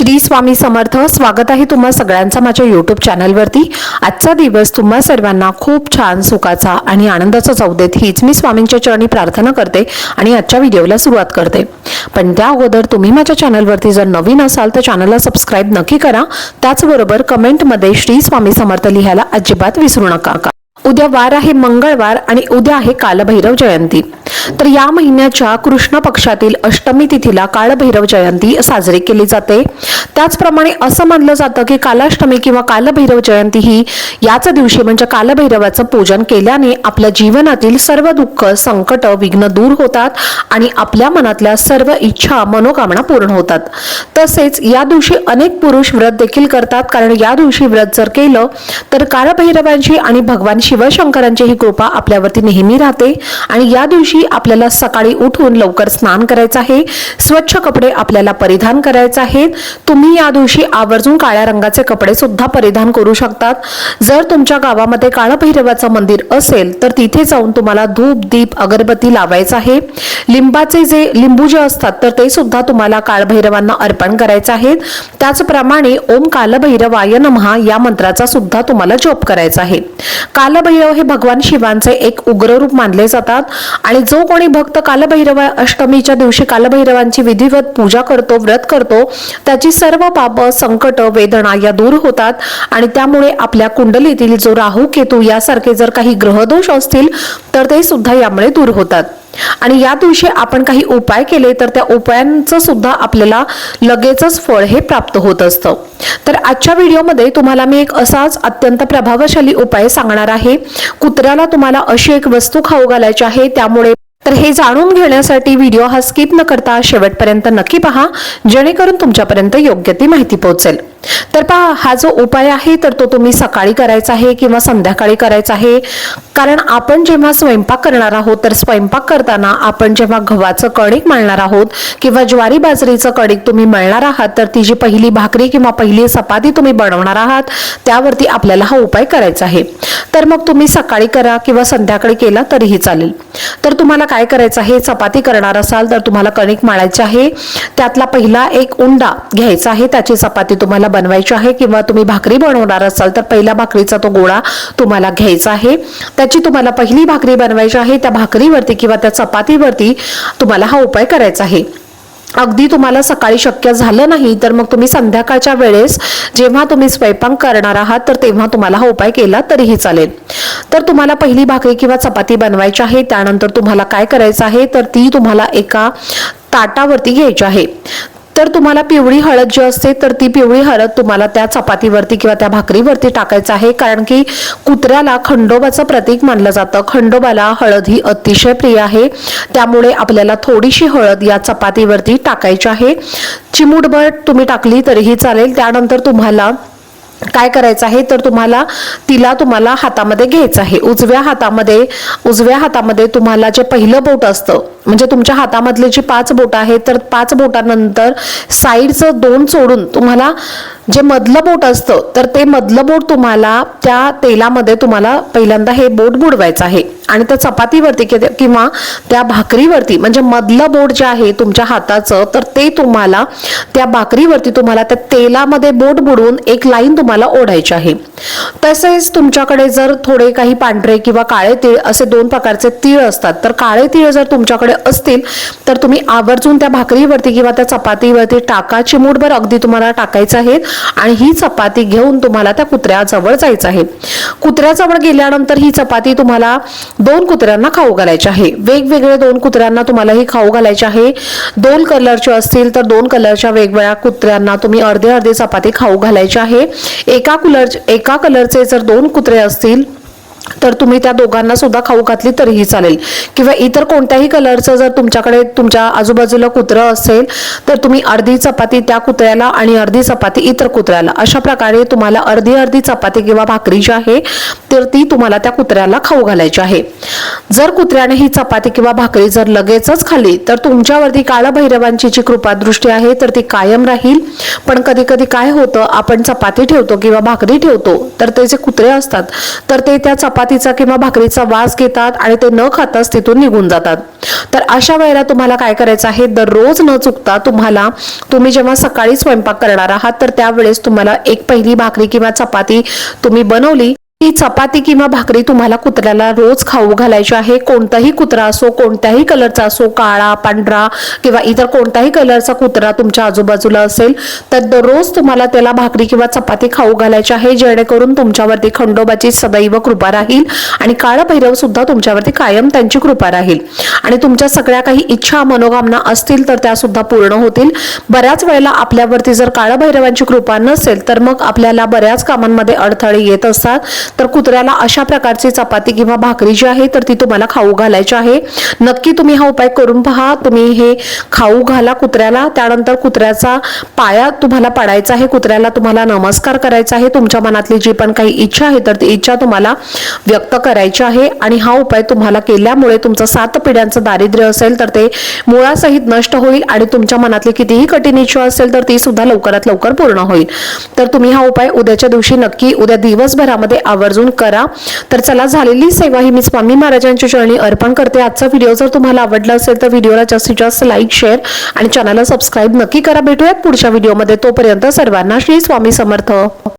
श्री स्वामी समर्थ। स्वागत आहे तुम्हा सगळ्यांचा माझ्या YouTube चॅनलवरती। आजचा दिवस तुम्हा सर्वांना खूप छान सुखाचा आणि आनंदाचा जाऊ देत हीच मी स्वामींच्या चरणी प्रार्थना करते आणि आजच्या व्हिडिओला सुरुवात करते। पण त्या अगोदर तुम्ही माझ्या चॅनलवरती जर नवीन असाल तर चॅनलला सबस्क्राइब नक्की करा। त्याचबरोबर कमेंटमध्ये श्री स्वामी समर्थ लिहायला अजिबात विसरू नका। उद्या वार आहे मंगळवार आणि उद्या आहे कालभैरव जयंती। तर या महिन्याच्या कृष्ण पक्षातील अष्टमी तिथीला कालभैरव जयंती साजरी केली जाते। त्याचप्रमाणे असं मानलं जातं की कालाष्टमी किंवा कालभैरव जयंती ही याच दिवशी म्हणजे कालभैरवाचं पूजन केल्याने आपल्या जीवनातील सर्व दुःख संकट विघ्न दूर होतात आणि आपल्या मनातल्या सर्व इच्छा मनोकामना पूर्ण होतात। तसेच या दिवशी अनेक पुरुष व्रत देखील करतात, कारण या दिवशी व्रत जर केलं तर कालभैरवांची आणि भगवान शिवशंकरांची ही कृपा आपल्यावरती नेहमी राहते। आणि या दिवशी आपल्याला सकाळी उठून लवकर स्नान करायचं आहे, स्वच्छ कपडे आपल्याला परिधान करायचे आहेत। तुम्ही या दिवशी आवर्जून काळ्या रंगाचे कपडे सुद्धा परिधान करू शकतात। जर तुमच्या गावामध्ये कालभैरवाचं मंदिर असेल तर तिथे जाऊन तुम्हाला धूप दीप अगरबत्ती लावायचं आहे। लिंबू जे असतात तर ते सुद्धा तुम्हाला कालभैरवांना अर्पण करायचे आहेत। त्याचप्रमाणे ओम कालभैरवाय नमः या मंत्राचा सुद्धा तुम्हाला जप करायचा आहे। कालभैरव हे भगवान शिवांचे एक उग्र रूप मानले जातात आणि जो कोणी भक्त कालभैरव अष्टमीच्या दिवशी कालभैरवांची विधिवत पूजा करतो, व्रत करतो, त्याची सर्व पाप संकट वेदना या दूर होतात आणि त्यामुळे आपल्या कुंडलीतील जो राहू केतू यासारखे जर काही ग्रहदोष असतील तर ते सुद्धा यामुळे दूर होतात। आणि या दिवशी आपण काही उपाय केले तर त्या उपायांचं सुद्धा आपल्याला लगेचच फळ हे प्राप्त होत असतं। तर आजच्या व्हिडिओमध्ये तुम्हाला मी एक असाच अत्यंत प्रभावशाली उपाय सांगणार आहे। कुत्र्याला तुम्हाला अशी एक वस्तू खाऊ घालायची आहे, त्यामुळे तर हे जाणून घेण्यासाठी व्हिडिओ हा स्किप न करता शेवटपर्यंत नक्की पहा, जेणेकरून तुमच्यापर्यंत योग्य ती माहिती पोहोचेल। तर पहा, हा जो उपाय आहे तर तो तुम्ही सकाळी करायचा आहे किंवा संध्याकाळी करायचा आहे। कारण आपण जेव्हा स्वयंपाक करणार आहोत तर स्वयंपाक करताना आपण जेव्हा गव्हाचं कणिक मळणार आहोत किंवा ज्वारी बाजरीचं कणिक तुम्ही मळणार आहात तर ती जी पहिली भाकरी किंवा पहिली चपाती तुम्ही बनवणार आहात त्यावरती आपल्याला हा उपाय करायचा आहे। तर मग तुम्ही सकाळी करा किंवा संध्याकाळी केला तरीही चालेल। तर तुम्हाला काय करायचं आहे, चपाती करणार असाल तर तुम्हाला कणिक मळायची आहे, त्यातला पहिला एक उंडा घ्यायचा आहे, त्याची चपाती तुम्हाला बनवायची आहे। किंवा तुम्ही भाकरी बनवणार असाल तर पहिला भाकरीचा तो गोळा तुम्हाला घ्यायचा आहे, त्याची तुम्हाला पहिली भाकरी बनवायची आहे। त्या भाकरीवरती किंवा त्या चपातीवरती तुम्हाला हा उपाय करायचा आहे। अगदी तुम्हाला सकाळी शक्य झालं नाही तर मग तुम्ही संध्याकाळच्या वेळेस जेव्हा तुम्ही स्वयंपाक करणार आहात तर तेव्हा तुम्हाला हा उपाय केला तरीही चालेल। तर तुम्हाला पहिली भाकरी किंवा चपाती बनवायची आहे, त्यानंतर तुम्हाला काय करायचं आहे तर ती तुम्हाला एका ताटावरती घ्यायची आहे। तर तुम्हाला पिवळी हळद जी असते तर ती पिवळी हळद तुम्हाला त्या चपातीवरती किंवा त्या भाकरीवरती टाकायचं आहे, कारण की कुत्र्याला खंडोबाचं प्रतीक मानलं जातं। खंडोबाला हळद ही अतिशय प्रिय आहे, त्यामुळे आपल्याला थोडीशी हळद या चपातीवरती टाकायची आहे। चिमूटभर तुम्ही टाकली तरीही चालेल। त्यानंतर तुम्हाला काय करायचं आहे तर तुम्हाला हातामध्ये घ्यायचं आहे। उजव्या हातामध्ये तुम्हाला जे पहिलं बोट असतं म्हणजे तुमच्या हातामधले जी 5 बोट आहेत तर 5 बोटानंतर साईडचं 2 सोडून तुम्हाला जे मधलं बोट असतं तर ते मधलं बोट तुम्हाला त्या तेलामध्ये तुम्हाला पहिल्यांदा हे बोट बुडवायचं आहे आणि त्या चपातीवरती किंवा त्या भाकरीवरती म्हणजे मधलं बोट जे आहे तुमच्या हाताचं तर ते तुम्हाला त्या भाकरीवरती तुम्हाला त्या तेलामध्ये बोट बुडवून एक लाईन तुम्हाला ओढायची आहे। तसेच तुमच्याकडे जर थोडे काही पांढरे किंवा काळे तीळ असे 2 प्रकारचे तीळ असतात तर काळे तीळ जर तुमच्याकडे असतील तर तुम्ही आवर्जून त्या भाकरीवरती किंवा त्या चपातीवरती टाका। चिमूटभर अगदी तुम्हाला टाकायचं आहे आणि ही चपाती घेऊन तुम्हाला त्या कुत्र्याजवळ जायचं आहे। कुत्र्याजवळ गेल्यानंतर ही चपाती तुम्हाला 2 कुत्र्यांना खाऊ घालायची आहे। वेगवेगळे 2 कुत्र्यांना तुम्हाला ही खाऊ घालायची आहे। 2 कलरचे असतील तर 2 कलरच्या वेगवेगळ्या कुत्र्यांना तुम्ही अर्धी चपाती खाऊ घालायची आहे। एका कलरचे जर 2 कुत्रे असतील तर तुम्ही त्या दोघांना सुद्धा खाऊ घातली तरीही चालेल। किंवा इतर कोणत्याही कलरचं जर तुमच्याकडे तुमच्या आजूबाजूला कुत्रं असेल तर तुम्ही अर्धी चपाती त्या कुत्र्याला आणि अर्धी चपाती इतर कुत्र्याला अशा प्रकारे तुम्हाला अर्धी चपाती किंवा भाकरी जी आहे तर ती तुम्हाला त्या कुत्र्याला खाऊ घालायची आहे। जर कुत्र्याने ही चपाती किंवा भाकरी जर लगेचच खाल्ली तर तुमच्यावरती कालभैरवांची जी कृपा दृष्टी आहे तर ती कायम राहील। पण कधी कधी काय होतं, आपण चपाती ठेवतो किंवा भाकरी ठेवतो तर ते जे कुत्रे असतात तर ते त्या चपातीचा किंवा भाकरीचा वास घेतात आणि ते न खाताच तिथून निघून जातात. तर अशा वेळेला तुम्हाला काय करायचं आहे, दररोज न चुकता तुम्ही जेव्हा सकाळी स्वयंपाक करणार आहात तर त्यावेळेस तुम्हाला एक पहिली भाकरी किंवा चपाती तुम्ही बनवली, ही चपाती किंवा भाकरी तुम्हाला कुत्र्याला रोज खाऊ घालायची आहे. कोणताही कुत्रा असो, कोणत्याही कलरचा असो, काळा, पांढरा किंवा इतर कोणताही कलरचा कुत्रा तुमच्या आजूबाजूला असेल तर दररोज तुम्हाला त्याला भाकरी किंवा चपाती खाऊ घालायची आहे, जेणेकरून तुमच्यावरती खंडोबाची सदैव कृपा राहील आणि काळभैरव सुद्धा तुमच्यावरती कायम त्यांची कृपा राहील आणि तुमच्या सगळ्या काही इच्छा मनोकामना असतील तर त्या सुद्धा पूर्ण होतील. बऱ्याच वेळेला आपल्यावरती जर काळभैरवांची कृपा नसेल तर मग आपल्याला बऱ्याच कामांमध्ये अडथळे येत असतात. तर कुत्र्याला अशा प्रकारची चपाती किंवा भाकरी जी आहे तर ती तुम्हाला खाऊ घालायची आहे. नक्की तुम्ही हा उपाय करून पहा. तुम्ही हे खाऊ घाला कुत्र्याला. त्यानंतर कुत्र्याचा पाया तुम्हाला पडायचा आहे, कुत्र्याला तुम्हाला नमस्कार करायचा आहे. तुमच्या मनातली जी पण काही इच्छा आहे तर ती इच्छा तुम्हाला व्यक्त करायची आहे आणि हा उपाय तुम्हाला केल्यामुळे तुमचं 7 पिढ्यांचं दारिद्र्य असेल तर ते मुळासहित नष्ट होईल आणि तुमच्या मनातली कितीही कठीण इच्छा असेल तर ती सुद्धा लवकरात लवकर पूर्ण होईल. तर तुम्ही हा उपाय उद्याच्या दिवशी नक्की उद्या दिवसभरामध्ये आवर्जून करा. तर चला, झालेली सेवा ही मी स्वामी महाराजांच्या चरणी अर्पण करते. आजचा व्हिडिओ जर तुम्हाला आवडला असेल तर व्हिडिओला जास्तीत जास्त लाईक, शेअर आणि चॅनलला सबस्क्राईब नक्की करा. भेटूयात पुढच्या व्हिडिओमध्ये. तोपर्यंत सर्वांना श्री स्वामी समर्थ.